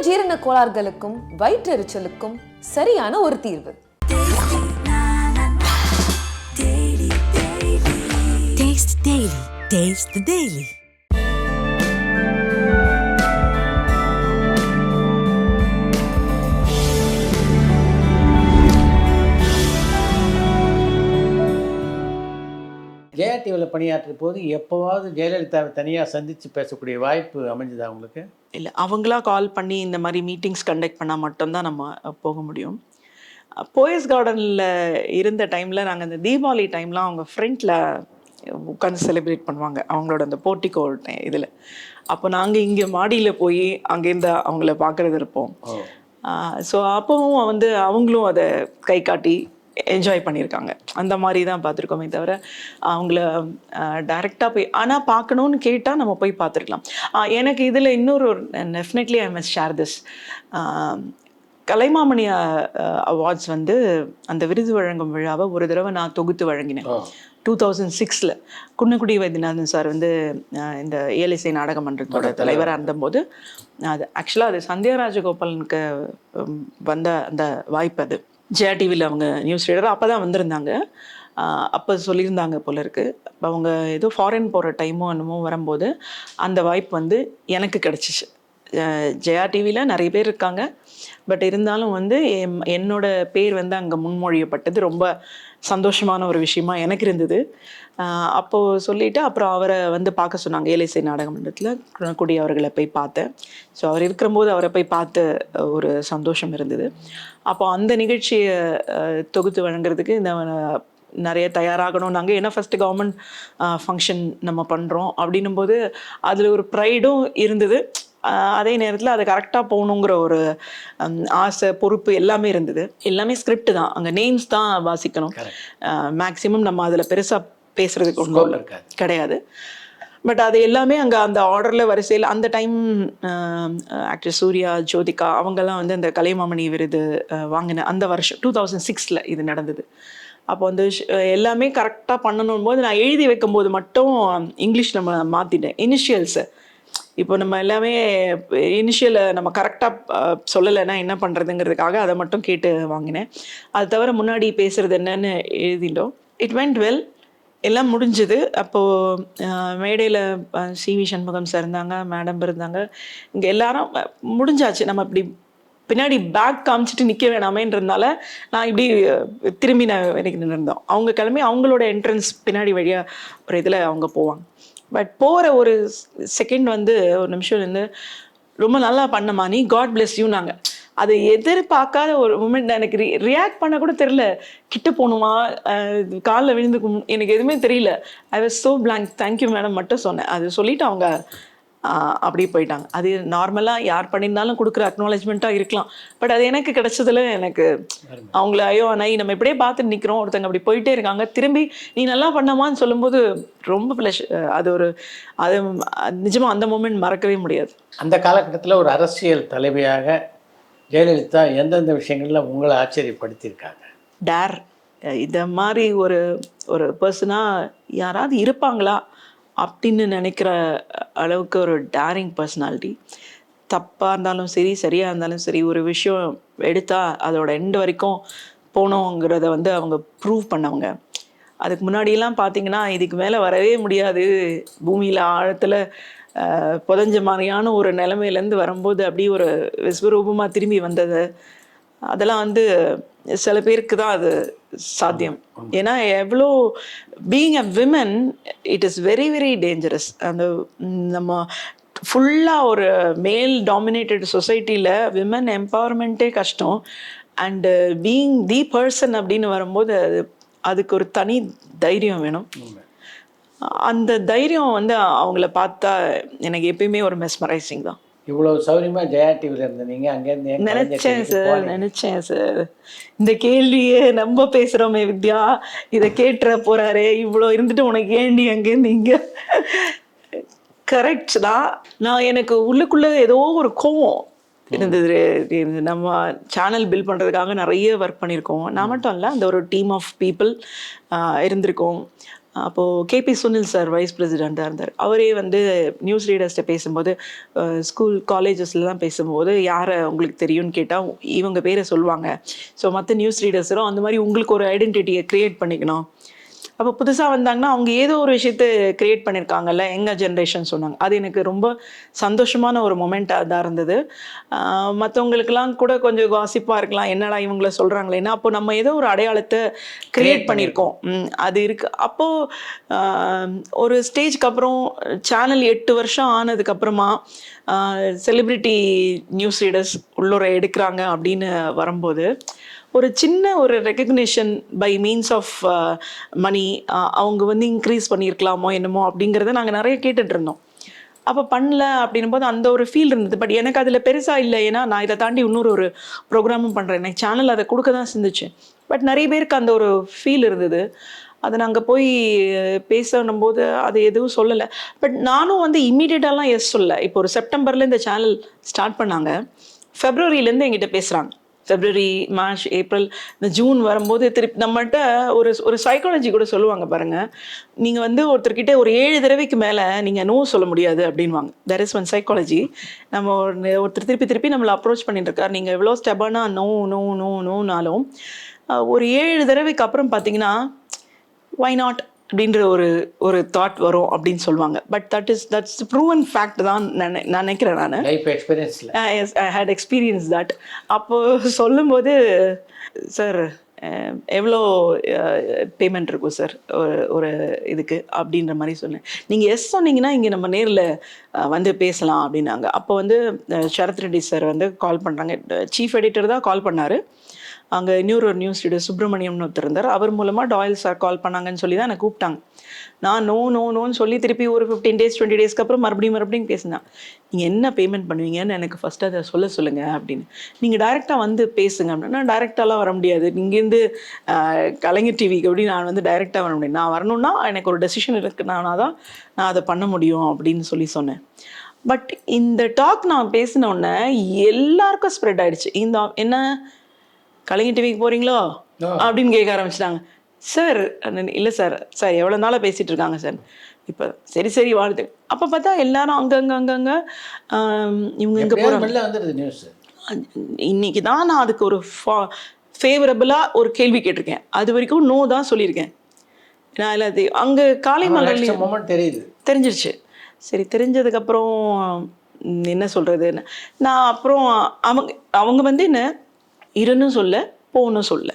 உடல் ஜீரண கோளாறுகளுக்கும் வயிற்றெரிச்சலுக்கும் சரியான ஒரு தீர்வு. Taste Daily. Taste the Daily. Jaya டிவியில் பணியாற்றிய போது எப்போவாவது ஜெயலலிதாவை தனியாக சந்தித்து பேசக்கூடிய வாய்ப்பு அமைஞ்சதா உங்களுக்கு? இல்லை, அவங்களா கால் பண்ணி இந்த மாதிரி மீட்டிங்ஸ் கண்டக்ட் பண்ணால் மட்டும்தான் நம்ம போக முடியும். போயஸ் கார்டனில் இருந்த டைமில் நாங்கள் இந்த தீபாவளி டைம்லாம் அவங்க ஃப்ரண்ட்டில் உட்காந்து செலிப்ரேட் பண்ணுவாங்க அவங்களோட அந்த போர்ட்டிகோ இதில். அப்போ நாங்கள் இங்கே மாடியில் போய் அங்கேருந்து அவங்கள பார்க்குறது இருப்போம். ஸோ அப்போவும் வந்து அவங்களும் அதை கை காட்டி என்ஜாய் பண்ணியிருக்காங்க. அந்த மாதிரி தான் பார்த்துருக்கோமே தவிர அவங்கள டைரெக்டாக போய் ஆனால் பார்க்கணுன்னு கேட்டால் நம்ம போய் பார்த்துருக்கலாம். எனக்கு இதில் இன்னொரு definitely I must share this. Kalaimamani awards வந்து அந்த விருது வழங்கும் விழாவை ஒரு தடவை நான் தொகுத்து வழங்கினேன் 2006. குன்னக்குடி வைத்தியநாதன் சார் வந்து இந்த ஏலிசை நாடக மன்றத்தோட தலைவராக இருந்தபோது அது ஆக்சுவலாக அது சந்தியா ராஜகோபாலனுக்கு வந்த அந்த வாய்ப்பு. அது ஜெயா டிவியில் அவங்க நியூஸ் ரீடர் அப்போ தான் வந்திருந்தாங்க. அப்போ சொல்லியிருந்தாங்க போல இருக்கு. அவங்க ஏதோ ஃபாரின் போகிற டைமோ என்னமோ வரும்போது அந்த வாய்ப்பு வந்து எனக்கு கிடச்சிச்சு. ஜெயா டிவியில் நிறைய பேர் இருக்காங்க, பட் இருந்தாலும் வந்து என்னோட பேர் வந்து அங்கே முன்மொழியப்பட்டது ரொம்ப சந்தோஷமான ஒரு விஷயமா எனக்கு இருந்தது. அப்போது சொல்லிவிட்டு அப்புறம் அவரை வந்து பார்க்க சொன்னாங்க ஏலிசை நாடக மன்றத்தில். குடி அவர்களை போய் பார்த்தேன். ஸோ அவர் இருக்கிறபோது அவரை போய் பார்த்த ஒரு சந்தோஷம் இருந்தது. அப்போ அந்த நிகழ்ச்சியை தொகுத்து வழங்குறதுக்கு இந்த நிறைய தயாராகணும் நாங்கள். ஏன்னா ஃபஸ்ட்டு கவர்மெண்ட் ஃபங்க்ஷன் நம்ம பண்ணுறோம் அப்படின்னும் போது அதில் ஒரு ப்ரைடும் இருந்தது. அதே நேரத்தில் அதை கரெக்டாக போகணுங்கிற ஒரு ஆசை, பொறுப்பு எல்லாமே இருந்தது. எல்லாமே ஸ்கிரிப்ட் தான், அங்கே நேம்ஸ் தான் வாசிக்கணும். மேக்ஸிமம் நம்ம அதில் பெருசாக பேசுகிறதுக்கு ஒன்றும் கிடையாது. பட் அது எல்லாமே அங்கே அந்த ஆர்டரில் வரிசையில் அந்த டைம் ஆக்டர் சூர்யா, ஜோதிகா அவங்கெல்லாம் வந்து அந்த கலைமாமணி விருது வாங்கின அந்த வருஷம் 2006 இது நடந்தது. அப்போ வந்து எல்லாமே கரெக்டாக பண்ணணும் போது நான் எழுதி வைக்கும்போது மட்டும் இங்கிலீஷ் நம்ம மாற்றிட்டேன் இனிஷியல்ஸை. இப்போ நம்ம எல்லாமே இனிஷியலை நம்ம கரெக்டாக சொல்லலைன்னா என்ன பண்ணுறதுங்கிறதுக்காக அதை மட்டும் கேட்டு வாங்கினேன். அது தவிர முன்னாடி பேசுகிறது என்னன்னு எழுதிட்டோம். இட் வெண்ட் வெல், எல்லாம் முடிஞ்சுது. அப்போது மேடையில் CV சண்முகம் சார் இருந்தாங்க, மேடம் இருந்தாங்க, இங்கே எல்லாரும் முடிஞ்சாச்சு. நம்ம இப்படி பின்னாடி பேக் காமிச்சிட்டு நிற்க வேணாமேன்றதுனால நான் இப்படி திரும்பி எனக்கு நின்றுருந்தோம். அவங்க கிளம்பி அவங்களோட என்ட்ரன்ஸ் பின்னாடி வழியாக ஒரு இதில் அவங்க போவாங்க. பட் போகிற ஒரு செகண்ட் வந்து ஒரு நிமிஷம் இருந்து ரொம்ப நல்லா பண்ணமா நீ, காட் பிளெஸ் யூ. நாங்கள் அது எதிர்பார்க்காத ஒரு மூமெண்ட். எனக்கு ரியாக்ட் பண்ண கூட தெரியல. கிட்ட போகணுமா, காலில் விழுந்து எனக்கு எதுவுமே தெரியல. I was so blank. Thank you madam மட்டும் சொன்னேன். அது சொல்லிவிட்டு அவங்க அப்படி போயிட்டாங்க. அது நார்மலாக யார் பண்ணியிருந்தாலும் கொடுக்குற அக்னாலஜ்மெண்ட்டாக இருக்கலாம். பட் அது எனக்கு கிடைச்சதுல எனக்கு அவங்கள ஐயோ அண்ணா நம்ம இப்படியே பார்த்துட்டு நிற்கிறோம், ஒருத்தங்க அப்படி போயிட்டே இருக்காங்க, திரும்பி நீ நல்லா பண்ணமான்னு சொல்லும்போது ரொம்ப ப்ளஷ். அது நிஜமாக அந்த மூமெண்ட் மறக்கவே முடியாது. அந்த காலகட்டத்தில் ஒரு அரசியல் தலைவியாக ஜெயலலிதா எந்தெந்த விஷயங்களில் உங்களை ஆச்சரியப்படுத்தியிருக்காங்க? டேர் இதை மாதிரி ஒரு பர்சனாக யாராவது இருப்பாங்களா அப்படின்னு நினைக்கிற அளவுக்கு ஒரு டேரிங் பர்சனாலிட்டி. தப்பாக இருந்தாலும் சரி, சரியாக இருந்தாலும் சரி, ஒரு விஷயம் எடுத்தால் அதோட எண்டு வரைக்கும் போகணுங்கிறத வந்து அவங்க ப்ரூவ் பண்ணவங்க. அதுக்கு முன்னாடியெல்லாம் பார்த்தீங்கன்னா இதுக்கு மேலே வரவே முடியாது, பூமியில் ஆழத்தில் புதஞ்ச மாதிரியான ஒரு நிலைமையிலேருந்து வரும்போது அப்படி ஒரு விஸ்வரூபமாக திரும்பி வந்தது. அதெல்லாம் வந்து சில பேருக்கு தான் அது சாத்தியம். ஏன்னா எவ்வளோ being a women it is very very dangerous. அந்த நம்ம ஃபுல்லாக ஒரு மேல் டாமினேட்டட் சொசைட்டியில் விமன் எம்பவர்மெண்ட்டே கஷ்டம். அண்டு பீயிங் தி பர்சன் அப்படின்னு வரும்போது அதுக்கு ஒரு தனி தைரியம் வேணும். அந்த தைரியம் வந்து அவங்கள பார்த்தா எனக்கு எப்பயுமே ஒரு மெஸ்மரைசிங் தான். இவ்வளோ சௌரியமாக ஜெயா டிவியில் இருந்த நீங்கள் அங்கேருந்து நினச்சேன் சார் இந்த கேள்வியே நம்ம பேசுகிறோமே வித்யா, இதை கேட்டுற போகிறாரே, இவ்வளோ இருந்துட்டு உனக்கு ஏண்டி அங்கேருந்து இங்கே. கரெக்ட் தான். நான் எனக்கு உள்ளுக்குள்ளே ஏதோ ஒரு கோவம் இருந்தது. நம்ம சேனல் பில்ட் பண்ணுறதுக்காக நிறைய ஒர்க் பண்ணியிருக்கோம். நான் மட்டும் இல்லை, அந்த ஒரு டீம் ஆஃப் பீப்புள் இருந்திருக்கோம். அப்போது கேபி சுனில் சார் வைஸ் பிரசிடெண்ட்டாக இருந்தார். அவரே வந்து நியூஸ் ரீடர்ஸ்கிட்ட பேசும்போது ஸ்கூல் காலேஜஸ்லாம் பேசும்போது யாரை உங்களுக்கு தெரியும்னு கேட்டால் இவங்க பேரை சொல்லுவாங்க. ஸோ மற்ற நியூஸ் ரீடர்ஸரும் அந்த மாதிரி உங்களுக்கு ஒரு ஐடென்டிட்டியை க்ரியேட் பண்ணிக்கணும். அப்போ புதுசாக வந்தாங்கன்னா அவங்க ஏதோ ஒரு விஷயத்தை க்ரியேட் பண்ணியிருக்காங்கல்ல எங்கள் ஜென்ரேஷன் சொன்னாங்க. அது எனக்கு ரொம்ப சந்தோஷமான ஒரு மொமெண்ட்டாக தான் இருந்தது. மற்றவங்களுக்கெல்லாம் கூட கொஞ்சம் காசிப்பாக இருக்கலாம், என்னடா இவங்கள சொல்கிறாங்களேன்னா, அப்போ நம்ம ஏதோ ஒரு அடையாளத்தை க்ரியேட் பண்ணியிருக்கோம். அது இருக்குது. அப்போது ஒரு ஸ்டேஜ்க்கு அப்புறம் சேனல் 8 வருஷம் ஆனதுக்கப்புறமா செலிப்ரிட்டி நியூஸ் ரீடர்ஸ் உள்ளூரை எடுக்கிறாங்க அப்படின்னு வரும்போது ஒரு சின்ன ஒரு recognition by means of money அவங்க வந்து இன்க்ரீஸ் பண்ணியிருக்கலாமோ என்னமோ அப்படிங்கிறத நாங்கள் நிறைய கேட்டுட்டு இருந்தோம். அப்போ பண்ணல அப்படின்னும் போது அந்த ஒரு ஃபீல் இருந்தது. பட் எனக்கு அதில் பெருசாக இல்லை, ஏன்னா நான் இதை தாண்டி இன்னொரு ப்ரோக்ராமும் பண்ணுறேன். எனக்கு சேனல் அதை கொடுக்க தான் செஞ்சிச்சு. பட் நிறைய பேருக்கு அந்த ஒரு ஃபீல் இருந்தது. அதை நாங்கள் போய் பேசணும் போது அது எதுவும் சொல்லலை. பட் நானும் வந்து இம்மீடியட்டாலாம் எஸ் சொல்ல. இப்போ ஒரு செப்டம்பரில் இந்த சேனல் ஸ்டார்ட் பண்ணாங்க, ஃபெப்ரவரியிலேருந்து எங்கிட்ட பேசுகிறாங்க. ஃபெப்ரவரி, மார்ச், ஏப்ரல், இந்த ஜூன் வரும்போது திருப்பி நம்மகிட்ட ஒரு சைக்காலஜி கூட சொல்லுவாங்க பாருங்கள். நீங்கள் வந்து ஒருத்தர்கிட்ட ஒரு 7 தடவைக்கு மேலே நீங்கள் நோ சொல்ல முடியாது அப்படின்வாங்க. That is one psychology. நம்ம ஒருத்தர் திருப்பி நம்மளை அப்ரோச் பண்ணிட்டு இருக்கார், நீங்கள் எவ்வளோ ஸ்டெபானா நோ நோ நோ நோனாலும் ஒரு 7 தடவைக்கு அப்புறம் பார்த்தீங்கன்னா வை நாட் அப்படின்ற ஒரு தாட் வரும் அப்படின்னு சொல்லுவாங்க. பட் தட்ஸ் ப்ரூவன் ஃபேக்ட் தான் நினைக்கிறேன் நான். லைஃப் எக்ஸ்பீரியன்ஸில் ஐ ஹேட் எக்ஸ்பீரியன்ஸ் தட். அப்போது சொல்லும்போது சார் எவ்வளோ பேமெண்ட் இருக்கும் சார் ஒரு இதுக்கு அப்படின்ற மாதிரி சொன்னேன். நீங்கள் எஸ் சொன்னீங்கன்னா இங்கே நம்ம நேரில் வந்து பேசலாம் அப்படின்னாங்க. அப்போ வந்து சரத் ரெட்டி சார் வந்து கால் பண்ணுறாங்க. சீஃப் எடிட்டர் தான் கால் பண்ணார். அங்கே இன்னொரு நியூஸ் ரீடர் சுப்பிரமணியம்னு ஒருத்தர் இருந்தார். அவர் மூலமாக டாயல் சார் கால் பண்ணாங்கன்னு சொல்லி தான் எனக்கு கூப்பிட்டாங்க. நான் நோன்னு சொல்லி திருப்பி ஒரு 15 days 20 daysக்கு அப்புறம் மறுபடியும் பேசினேன். நீங்கள் என்ன பேமெண்ட் பண்ணுவீங்கன்னு எனக்கு ஃபஸ்ட்டு அதை சொல்லுங்கள் அப்படின்னு. நீங்கள் டைரெக்டாக வந்து பேசுங்க அப்படின்னா. நான் டைரெக்டாலாம் வர முடியாது, இங்கேருந்து கலைஞர் டிவிக்கு எப்படி நான் வந்து டைரெக்டாக வர முடியும், நான் வரணுன்னா எனக்கு ஒரு டெசிஷன் இருக்குன்னா தான் நான் அதை பண்ண முடியும் அப்படின்னு சொன்னேன். பட் இந்த டாக் நான் பேசினோடனே எல்லாருக்கும் ஸ்ப்ரெட் ஆகிடுச்சு. இந்த என்ன கலைஞர் டிவிக்கு போகிறீங்களோ அப்படின்னு கேட்க ஆரம்பிச்சிட்டாங்க. சார் இல்லை சார் எவ்வளோ நாளாக பேசிகிட்டு இருக்காங்க சார். இப்போ சரி வாழ்த்து. அப்போ பார்த்தா எல்லாரும் அங்கங்கே இவங்க எங்கே போகிறாங்க. நியூஸ் இன்னைக்கு தான் நான் அதுக்கு ஒரு ஃபேவரபுளாக ஒரு கேள்வி கேட்டிருக்கேன். அது வரைக்கும் நோ தான் சொல்லியிருக்கேன். நான் எல்லாத்தையும் அங்கே காலை மலர் தெரிஞ்சிருச்சு. சரி, தெரிஞ்சதுக்கப்புறம் என்ன சொல்கிறதுன்னு நான் அப்புறம் அவங்க வந்து என்ன இருன்னு சொல்ல போகணும் சொல்ல,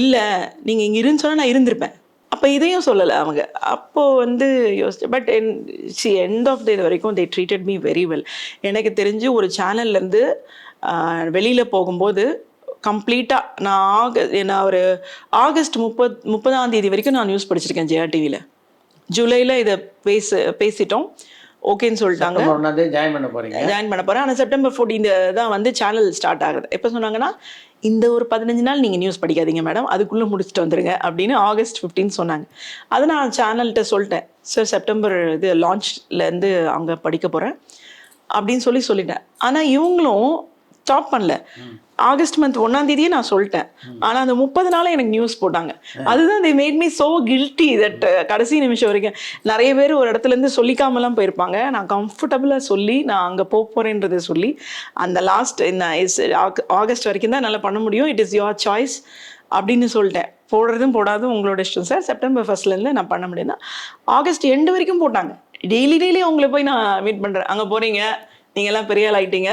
இல்லை நீங்கள் இங்கே இருன்னு சொன்னால் நான் இருந்திருப்பேன். அப்போ இதையும் சொல்லலை அவங்க. அப்போது வந்து யோசிச்சேன். பட் எண்ட் ஆஃப் த வரைக்கும் they treated me very well. எனக்கு தெரிஞ்சு ஒரு சேனல்லேருந்து வெளியில் போகும்போது கம்ப்ளீட்டாக நான் ஒரு ஆகஸ்ட் 30 வரைக்கும் நான் நியூஸ் படிச்சிருக்கேன் ஜெயா டிவியில். ஜூலையில் இதை பேசிட்டோம், ஓகேன்னு சொல்லிட்டாங்க. ஜாயின் பண்ண போகிறேன். ஆனால் செப்டம்பர் 14 தான் வந்து சேனல் ஸ்டார்ட் ஆகுது. எப்போ சொன்னாங்கன்னா இந்த ஒரு 15 நாள் நீங்கள் நியூஸ் படிக்காதீங்க மேடம், அதுக்குள்ளே முடிச்சுட்டு வந்துடுங்க அப்படின்னு ஆகஸ்ட் 15 சொன்னாங்க. அதை நான் சேனல்கிட்ட சொல்லிட்டேன், சார் செப்டம்பர் இது லான்ச்லேருந்து அங்கே படிக்க போகிறேன் அப்படின்னு சொல்லிட்டேன். ஆனால் இவங்களும் ஸ்டாப் பண்ணல. ஆகஸ்ட் மந்த் 1 நான் சொல்லிட்டேன். ஆனால் அந்த 30 நாள் எனக்கு நியூஸ் போட்டாங்க. அதுதான் they made me so guilty that கடைசி நிமிஷம் வரைக்கும் நிறைய பேர் ஒரு இடத்துலேருந்து சொல்லிக்காமலாம் போயிருப்பாங்க. நான் கம்ஃபர்டபுளாக சொல்லி நான் அங்கே போகிறேன்றதை சொல்லி அந்த லாஸ்ட் ஆகஸ்ட் வரைக்கும் தான் என்னால் பண்ண முடியும். இட் இஸ் யுவர் சாய்ஸ் அப்படின்னு சொல்லிட்டேன். போடுறதும் போடாதும் உங்களோட இஷ்டம் சார், செப்டம்பர் 1 நான் பண்ண முடியும்னா. ஆகஸ்ட் எண்டு வரைக்கும் போட்டாங்க. டெய்லி அவங்கள போய் நான் மீட் பண்ணுறேன், அங்கே போகிறீங்க, நீங்கள்லாம் பெரிய ஆள் ஆகிட்டீங்க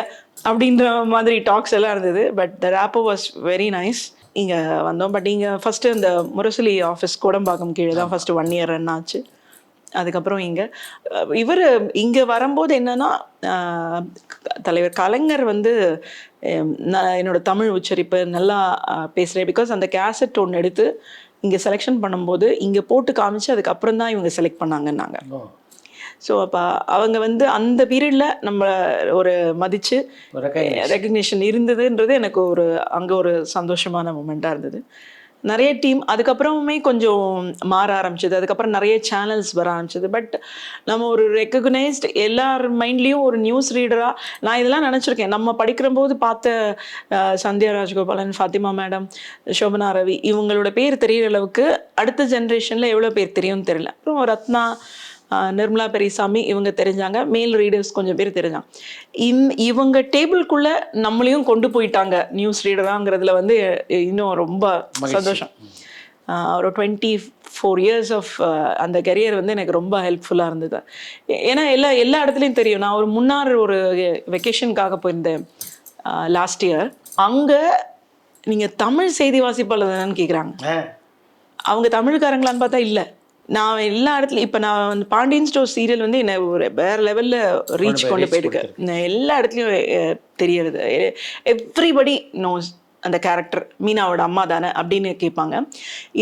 அப்படின்ற மாதிரி டாக்ஸ் எல்லாம் இருந்தது. But the rapport was very nice. இங்கே வந்தோம். பட் இங்கே ஃபஸ்ட்டு இந்த முரசொலி ஆஃபீஸ் கோடம்பாக்கம் கீழே தான் ஃபஸ்ட்டு 1 year ரன் ஆச்சு. அதுக்கப்புறம் இங்கே வரும்போது என்னென்னா தலைவர் கலைஞர் வந்து நான் என்னோட தமிழ் உச்சரிப்பு நல்லா பேசுகிறேன். பிகாஸ் அந்த கேசட் ஒன்று எடுத்து இங்கே செலெக்ஷன் பண்ணும்போது இங்கே போட்டு காமிச்சு அதுக்கப்புறம் தான் இவங்க செலக்ட் பண்ணாங்கன்னாங்க. ஸோ அப்போ அவங்க வந்து அந்த பீரியடில் நம்ம ஒரு மதித்து ரெக்கக்னிஷன் இருந்ததுன்றது எனக்கு அங்கே ஒரு சந்தோஷமான மூமெண்ட்டாக இருந்தது. நிறைய டீம் அதுக்கப்புறமே கொஞ்சம் மாற ஆரம்பிச்சது. அதுக்கப்புறம் நிறைய சேனல்ஸ் வர ஆரம்பிச்சது. பட் நம்ம ஒரு ரெக்கக்னைஸ்ட் எல்லார் மைண்ட்லேயும் ஒரு நியூஸ் ரீடராக நான் இதெல்லாம் நினச்சிருக்கேன். நம்ம படிக்கிற போது பார்த்த சந்தியா ராஜகோபாலன், ஃபாத்திமா மேடம், சோபனா ரவி இவங்களோட பேர் தெரிகிற அளவுக்கு அடுத்த ஜென்ரேஷனில் எவ்வளோ பேர் தெரியும்னு தெரியல. அப்புறம் ரத்னா, நிர்மலா பெரியசாமி இவங்க தெரிஞ்சாங்க. மேல் ரீடர்ஸ் கொஞ்சம் பேர் தெரிஞ்சாங்க. இவங்க டேபிள்குள்ளே நம்மளையும் கொண்டு போயிட்டாங்க நியூஸ் ரீடராங்கிறதுல வந்து இன்னும் ரொம்ப சந்தோஷம். ஒரு 24 years ஆஃப் அந்த கெரியர் வந்து எனக்கு ரொம்ப ஹெல்ப்ஃபுல்லாக இருந்தது. ஏன்னா எல்லா இடத்துலையும் தெரியும். நான் ஒரு முன்னார் ஒரு வெக்கேஷனுக்காக போயிருந்தேன் லாஸ்ட் இயர். அங்கே நீங்கள் தமிழ் செய்தி வாசிப்பாளர் தானேன்னு கேட்குறாங்க. அவங்க தமிழ்காரங்களான்னு பார்த்தா இல்லை. நான் எல்லா இடத்துலையும் இப்போ நான் பாண்டியன் ஸ்டோர் சீரியல் வந்து என்னை ஒரு வேறு லெவலில் ரீச் கொண்டு போயிருக்கு. எல்லா இடத்துலையும் தெரியறது. எவ்ரிபடி நோஸ் அந்த கேரக்டர் மீனாவோட அம்மா தானே அப்படின்னு கேட்பாங்க.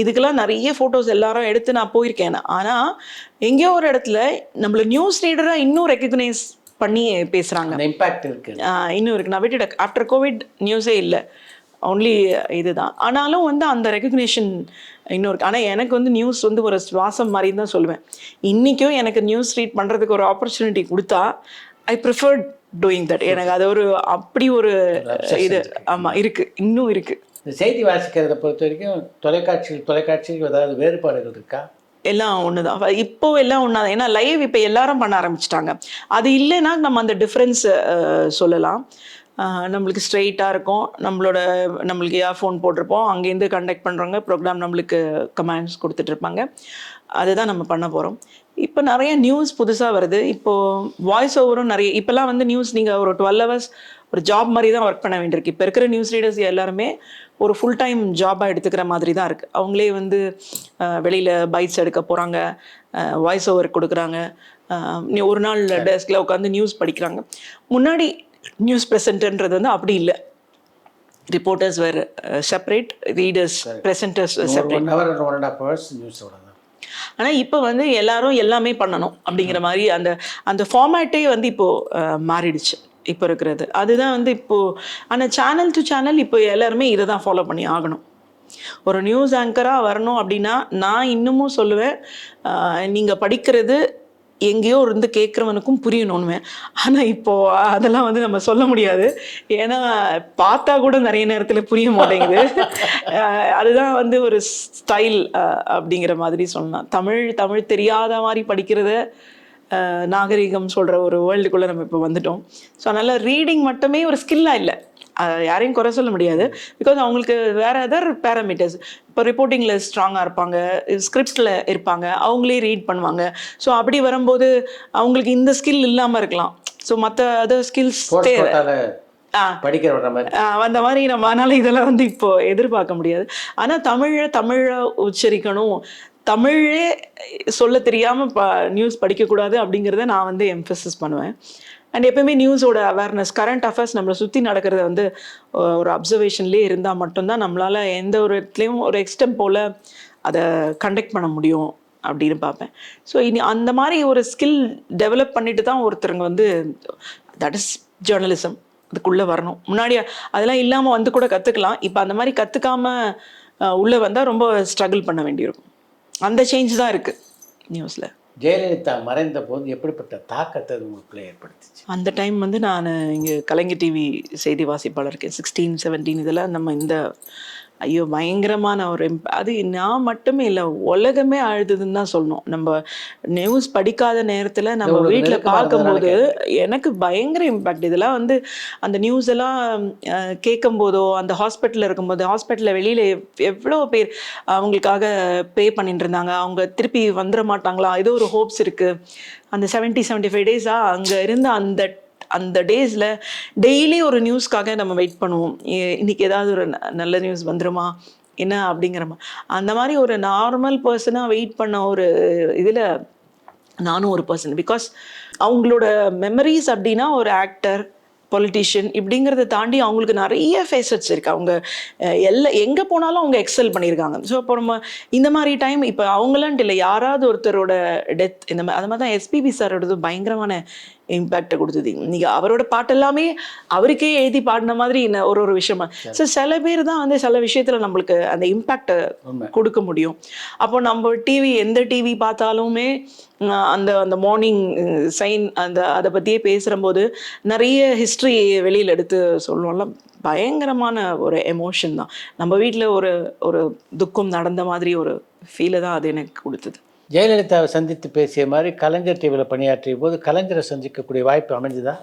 இதுக்கெல்லாம் நிறைய ஃபோட்டோஸ் எல்லாரும் எடுத்து நான் போயிருக்கேன். ஆனால் எங்கேயோ ஒரு இடத்துல நம்மள நியூஸ் ரீடராக இன்னும் ரெக்கக்னைஸ் பண்ணி பேசுகிறாங்க. இம்பாக்ட் இருக்கு, இன்னும் இருக்குது. நான் விட்டுட்டேன். ஆஃப்டர் கோவிட் நியூஸே இல்லை, ஒன்லி இதுதான். ஆனாலும் வந்து அந்த ரெக்கக்னேஷன் இன்னும் இருக்குது. ஆனால் எனக்கு வந்து நியூஸ் வந்து ஒரு சுவாசம் மாதிரி தான் சொல்லுவேன். இன்றைக்கும் எனக்கு நியூஸ் ரீட் பண்ணுறதுக்கு ஒரு ஆப்பர்ச்சுனிட்டி கொடுத்தா ஐ ப்ரிஃபர் டூயிங் தட். எனக்கு அது ஒரு அப்படி ஒரு இது ஆமாம் இருக்குது, இன்னும் இருக்குது. இந்த செய்தி வாசிக்கிறத பொறுத்த வரைக்கும் தொலைக்காட்சிக்கு ஏதாவது வேறுபாடுகள் இருக்கா? எல்லாம் ஒன்று தான். இப்போ எல்லாம் ஒன்றா தான். ஏன்னா லைவ் இப்போ எல்லாரும் பண்ண ஆரம்பிச்சிட்டாங்க. அது இல்லைன்னா நம்ம அந்த டிஃப்ரென்ஸ் சொல்லலாம். நம்மளுக்கு ஸ்ட்ரெயிட்டாக இருக்கும். நம்மளுக்கு இயர்ஃபோன் போட்டிருப்போம். அங்கேருந்து கண்டக்ட் பண்ணுறவங்க ப்ரோக்ராம் நம்மளுக்கு கமெண்ட்ஸ் கொடுத்துட்ருப்பாங்க. அதுதான் நம்ம பண்ண போகிறோம். இப்போ நிறைய நியூஸ் புதுசாக வருது. இப்போது வாய்ஸ் ஓவரும் நிறைய. இப்போல்லாம் வந்து நியூஸ் நீங்கள் ஒரு 12 hours ஒரு ஜாப் மாதிரி தான் ஒர்க் பண்ண வேண்டியிருக்கு. இப்போ இருக்கிற நியூஸ் ரீடர்ஸ் எல்லாருமே ஒரு ஃபுல் டைம் ஜாபாக எடுத்துக்கிற மாதிரி தான் இருக்குது. அவங்களே வந்து வெளியில் பைட்ஸ் எடுக்க போகிறாங்க, வாய்ஸ் ஓவர் கொடுக்குறாங்க, ஒரு நாள் டெஸ்கில் உட்காந்து நியூஸ் படிக்கிறாங்க. முன்னாடி நியூஸ் ப்ரெசென்டர்ன்றது வந்து அப்படி இல்லை. ரிப்போர்ட்டர்ஸ் வேறு செப்பரேட், ரீடர்ஸ் ப்ரெசென்டர்ஸ் செப்பரேட். ஆனால் இப்போ வந்து எல்லாரும் எல்லாமே பண்ணணும் அப்படிங்கிற மாதிரி அந்த ஃபார்மேட்டே வந்து இப்போது மாறிடுச்சு இப்போ இருக்கிறது. அதுதான் வந்து இப்போது. ஆனால் சேனல் டு சேனல் இப்போ எல்லாருமே இதை தான் ஃபாலோ பண்ணி ஆகணும். ஒரு நியூஸ் ஆங்கராக வரணும் அப்படின்னா நான் இன்னமும் சொல்லுவேன், நீங்கள் படிக்கிறது எங்கேயோ இருந்து கேட்குறவனுக்கும் புரியணும்னு. ஆனால் இப்போது அதெல்லாம் வந்து நம்ம சொல்ல முடியாது. ஏன்னா பார்த்தா கூட நிறைய நேரத்தில் புரிய மாட்டேங்குது. அதுதான் வந்து ஒரு ஸ்டைல் அப்படிங்கிற மாதிரி சொல்லலாம். தமிழ் தெரியாத மாதிரி படிக்கிறத நாகரிகம் சொல்கிற ஒரு வேர்ல்டுக்குள்ளே நம்ம இப்போ வந்துட்டோம். ஸோ அதனால் ரீடிங் மட்டுமே ஒரு ஸ்கில்லாக இல்லை. யாரையும் குறை சொல்ல முடியாது. பிகாஸ் அவங்களுக்கு வேறு அதர் பேராமீட்டர்ஸ். இப்போ ரிப்போர்ட்டிங்கில் ஸ்ட்ராங்காக இருப்பாங்க, ஸ்கிரிப்டில் இருப்பாங்க, அவங்களே ரீட் பண்ணுவாங்க. ஸோ அப்படி வரும்போது அவங்களுக்கு இந்த ஸ்கில் இல்லாமல் இருக்கலாம். ஸோ மற்ற அதர் ஸ்கில்ஸ் தேவை அந்த மாதிரி நம்ம. அதனால் இதெல்லாம் வந்து இப்போது எதிர்பார்க்க முடியாது. ஆனால் தமிழை உச்சரிக்கணும், தமிழே சொல்ல தெரியாமல் நியூஸ் படிக்கக்கூடாது அப்படிங்கிறத நான் வந்து எம்ஃபசிஸ் பண்ணுவேன். அண்ட் எப்பவுமே நியூஸோட அவேர்னஸ், கரண்ட் அஃபேர்ஸ் நம்மளை சுற்றி நடக்கிறத வந்து ஒரு அப்சர்வேஷன்லேயே இருந்தால் மட்டும்தான் நம்மளால் எந்த ஒரு இடத்துலையும் ஒரு எக்ஸ்டெம் போல் அதை கண்டக்ட் பண்ண முடியும் அப்படின்னு பார்ப்பேன். ஸோ இனி அந்த மாதிரி ஒரு ஸ்கில் டெவலப் பண்ணிட்டு தான் ஒருத்தருங்க வந்து தட் இஸ் ஜேர்னலிசம் அதுக்குள்ளே வரணும். முன்னாடி அதெல்லாம் இல்லாமல் வந்து கூட கற்றுக்கலாம். இப்போ அந்த மாதிரி கற்றுக்காமல் உள்ளே வந்தால் ரொம்ப ஸ்ட்ரகிள் பண்ண வேண்டியிருக்கும். அந்த சேஞ்ச் தான் இருக்குது நியூஸில். ஜெயலலிதா மறைந்த போது எப்படிப்பட்ட தாக்கத்தை உங்களுக்குள்ளே ஏற்படுத்துச்சு? அந்த டைம் வந்து நான் இங்கே கலைஞர் டிவி செய்தி வாசிப்பாளர் இருக்கேன். 16, 17 இதெல்லாம் நம்ம இந்த ஐயோ பயங்கரமான ஒரு அது நான் மட்டுமே இல்லை, உலகமே அழுதுன்னு தான் சொல்லணும். நம்ம நியூஸ் படிக்காத நேரத்தில் நம்ம வீட்டில் பார்க்கும்போது எனக்கு பயங்கர இம்பேக்ட். இதெல்லாம் வந்து அந்த நியூஸ் எல்லாம் கேட்கும் போதோ, அந்த ஹாஸ்பிட்டலில் இருக்கும்போது, ஹாஸ்பிட்டலில் வெளியில் எவ்வளோ பேர் அவங்களுக்காக பே பண்ணிட்டு இருந்தாங்க. அவங்க திருப்பி வந்துட மாட்டாங்களா, ஏதோ ஒரு ஹோப்ஸ் இருக்குது. அந்த 70-75 டேஸாக அங்கே இருந்த அந்த டேஸில் டெய்லி ஒரு நியூஸ்க்காக நம்ம வெயிட் பண்ணுவோம். இன்றைக்கி ஏதாவது ஒரு நல்ல நியூஸ் வந்துருமா என்ன அப்படிங்கிறமா. அந்த மாதிரி ஒரு நார்மல் பர்சனாக வெயிட் பண்ண ஒரு இதில் நானும் ஒரு பர்சன். பிகாஸ் அவங்களோட மெமரிஸ் அப்படின்னா ஒரு ஆக்டர், பொலிட்டிஷியன் இப்படிங்கிறத தாண்டி அவங்களுக்கு நிறைய ஃபேஸட்ஸ் இருக்குது. அவங்க எங்கே போனாலும் அவங்க எக்ஸல் பண்ணியிருக்காங்க. ஸோ இப்போ நம்ம இந்த மாதிரி டைம் இப்போ அவங்களான்ட்டு இல்லை, யாராவது ஒருத்தரோட டெத் இந்த மாதிரி அது மாதிரி தான் எஸ்பிபி சாரோடது பயங்கரமான இம்பேக்டை கொடுத்தது. இன்னைக்கு அவரோட பாட்டெல்லாமே அவருக்கே எழுதி பாடின மாதிரி ஒரு விஷயமா. ஸோ சில பேர் தான் வந்து சில விஷயத்துல நம்மளுக்கு அந்த இம்பேக்டை கொடுக்க முடியும். அப்போ நம்ம எந்த டிவி பார்த்தாலுமே அந்த அந்த மார்னிங் சைன் அதை பற்றியே பேசுகிறம்போது நிறைய ஹிஸ்ட்ரி வெளியில் எடுத்து சொல்லுவோம்ல. பயங்கரமான ஒரு எமோஷன் தான். நம்ம வீட்டில் ஒரு துக்கம் நடந்த மாதிரி ஒரு ஃபீலை தான் அது எனக்கு கொடுத்தது. ஜெயலலிதாவை சந்தித்து பேசிய மாதிரி கலைஞர் டிவியில் பணியாற்றிய போது கலைஞரை சந்திக்கக்கூடிய வாய்ப்பு அமைஞ்சுதா?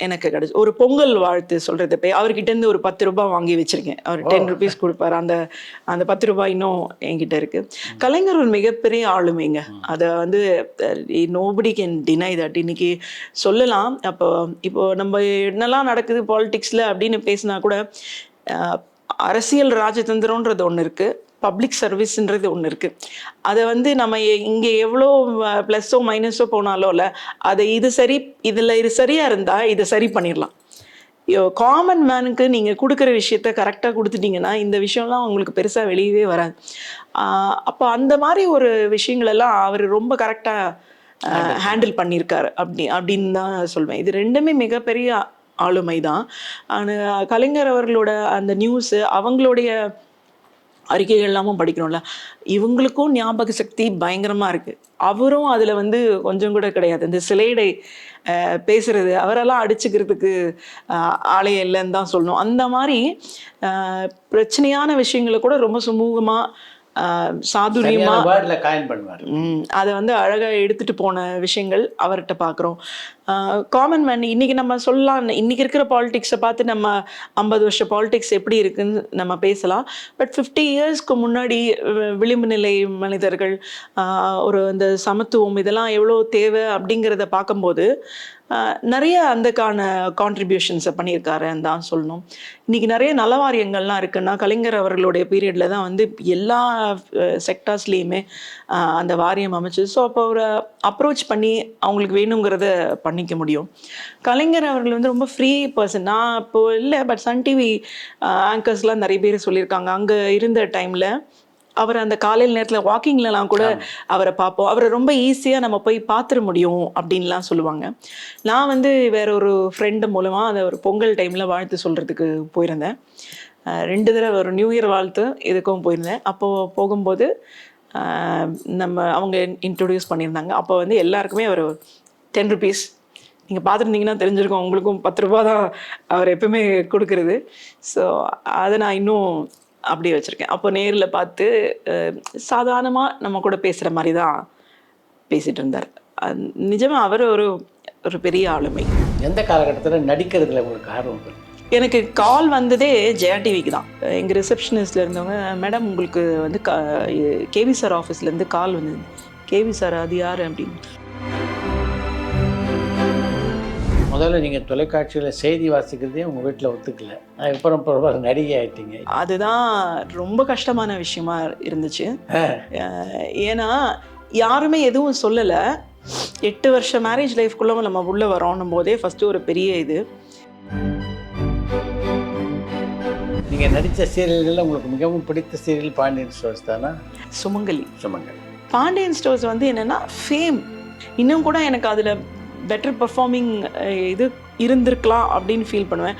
எனக்கு கிடைச்சி ஒரு பொங்கல் வாழ்த்து சொல்கிறது போய் அவர்கிட்டேருந்து ஒரு 10 ரூபாய் வாங்கி வச்சுருக்கேன். அவர் 10 rupees கொடுப்பார். அந்த 10 ரூபாய் இன்னும் என்கிட்ட இருக்குது. கலைஞர் ஒரு மிகப்பெரிய ஆளுமைங்க. அதை வந்து நோபடி கேன் டினை தட். இன்னைக்கு சொல்லலாம். இப்போ நம்ம என்னெல்லாம் நடக்குது பாலிடிக்ஸில் அப்படின்னு பேசினா கூட அரசியல் ராஜதந்திரன்றது ஒன்று இருக்குது, பப்ளிக் சர்வீஸ்ன்றது ஒன்று இருக்குது. அதை வந்து நம்ம இங்கே எவ்வளோ ப்ளஸ்ஸோ மைனஸோ போனாலும் இல்லை, அதை இது சரியாக இருந்தால் இதை சரி பண்ணிடலாம். காமன் மேனுக்கு நீங்கள் கொடுக்குற விஷயத்த கரெக்டாக கொடுத்துட்டீங்கன்னா இந்த விஷயம்லாம் உங்களுக்கு பெருசாக வெளியவே வராது. அப்போ அந்த மாதிரி ஒரு விஷயங்களெல்லாம் அவர் ரொம்ப கரெக்டாக ஹேண்டில் பண்ணியிருக்காரு அப்படின்னு தான் சொல்வேன். இது ரெண்டுமே மிகப்பெரிய ஆளுமை தான். ஆனால் கலைஞர் அவர்களோட அந்த நியூஸு அவங்களுடைய அறிக்கைகள் எல்லாமும் படிக்கணும்ல, இவங்களுக்கும் ஞாபக சக்தி பயங்கரமாக இருக்குது. அவரும் அதில் வந்து கொஞ்சம் கூட கிடையாது. இந்த சிலைடை பேசுகிறது அவரெல்லாம் அடிச்சுக்கிறதுக்கு ஆளே இல்லைன்னு தான் சொல்லணும். அந்த மாதிரி பிரச்சனையான விஷயங்களை கூட ரொம்ப சுமூகமாக சாதுரியமா அதை வந்து அழகாக எடுத்துட்டு போன விஷயங்கள் அவர்கிட்ட பார்க்குறோம். காமன் மேன் இன்னைக்கு நம்ம சொல்லலாம், இன்னைக்கு இருக்கிற பாலிடிக்ஸை பார்த்து நம்ம 50 வருஷ பாலிடிக்ஸ் எப்படி இருக்குன்னு நம்ம பேசலாம். பட் 50 இயர்ஸ்க்கு முன்னாடி விளிம்பு நிலை மனிதர்கள், ஒரு இந்த சமத்துவம் இதெல்லாம் எவ்வளோ தேவை அப்படிங்கிறத பார்க்கும்போது நிறைய அந்தக்கான கான்ட்ரிபியூஷன்ஸை பண்ணியிருக்காருன்னு தான் சொல்லணும். இன்றைக்கி நிறைய நலவாரியங்கள்லாம் இருக்குன்னா கலைஞர் அவர்களுடைய பீரியடில் தான் வந்து எல்லா செக்டார்ஸ்லேயுமே அந்த வாரியம் அமைச்சு. ஸோ அப்போ ஒரு அப்ரோச் பண்ணி அவங்களுக்கு வேணுங்கிறத பண்ணிக்க முடியும். கலைஞர் அவர்கள் வந்து ரொம்ப ஃப்ரீ பர்சன். நான் இப்போது இல்லை, பட் சன் டிவி ஆங்கர்ஸ்லாம் நிறைய பேர் சொல்லியிருக்காங்க அங்கே இருந்த டைமில் அவர் அந்த காலையில் நேரத்தில் வாக்கிங்லலாம் கூட அவரை பார்ப்போம். அவரை ரொம்ப ஈஸியாக நம்ம போய் பார்த்துட முடியும் அப்படின்லாம் சொல்லுவாங்க. நான் வந்து வேற ஒரு ஃப்ரெண்டு மூலமாக அதை ஒரு பொங்கல் டைமில் வாழ்த்து சொல்கிறதுக்கு போயிருந்தேன். 2 தடவை ஒரு நியூ இயர் வாழ்த்து இதுக்கும் போயிருந்தேன். அப்போது போகும்போது அவங்க இன்ட்ரொடியூஸ் பண்ணியிருந்தாங்க. அப்போ வந்து எல்லாருக்குமே அவர் 10 rupees நீங்கள் பார்த்துருந்தீங்கன்னா தெரிஞ்சிருக்கோம், உங்களுக்கும் 10 ரூபா தான் அவர் எப்பவுமே கொடுக்குறது. ஸோ அதை நான் இன்னும் அப்படியே வச்சுருக்கேன். அப்போ நேரில் பார்த்து சாதாரணமாக நம்ம கூட பேசுகிற மாதிரி தான் பேசிகிட்டு இருந்தார். நிஜமாக அவர் ஒரு பெரிய ஆளுமை. எந்த காலகட்டத்தில் நடிக்கிறதுல உங்களுக்கு ஆர்வம்? எனக்கு கால் வந்ததே ஜெயா டிவிக்கு தான். எங்கள் ரிசப்ஷனிஸ்டில் இருந்தவங்க, மேடம் உங்களுக்கு வந்து கேவி சார் ஆஃபீஸ்லேருந்து கால் வந்தது. கேவி சார் அது யார் அப்படின்னு. முதல்ல நீங்கள் தொலைக்காட்சியில் செய்தி வாசிக்கிறதே உங்கள் வீட்டில் ஒத்துக்கல, அப்புறம் நடிகை ஆகிட்டீங்க. அதுதான் ரொம்ப கஷ்டமான விஷயமா இருந்துச்சு. ஏன்னா யாருமே எதுவும் சொல்லலை. 8 வருஷம் மேரேஜ் லைஃப்குள்ளே நம்ம உள்ளே வரோன்னும் போதே ஃபஸ்ட்டு ஒரு பெரிய இது. நீங்கள் நடித்த சீரியல்களில் உங்களுக்கு மிகவும் பிடித்த சீரியல் பாண்டியன் ஸ்டோர்ஸ் தானா? சுமங்கலி. பாண்டியன் ஸ்டோர்ஸ் வந்து என்னென்னா ஃபேம். இன்னும் கூட எனக்கு அதில் பெட்டர் பர்ஃபார்மிங் இது இருந்திருக்கலாம் அப்படின்னு ஃபீல் பண்ணுவேன்.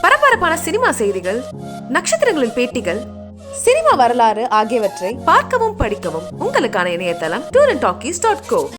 பரபரப்பான சினிமா செய்திகள், நட்சத்திரங்களின் பேட்டிகள், சினிமா வரலாறு ஆகியவற்றை பார்க்கவும் படிக்கவும் உங்களுக்கான இணையதளம் tourantalkies.co.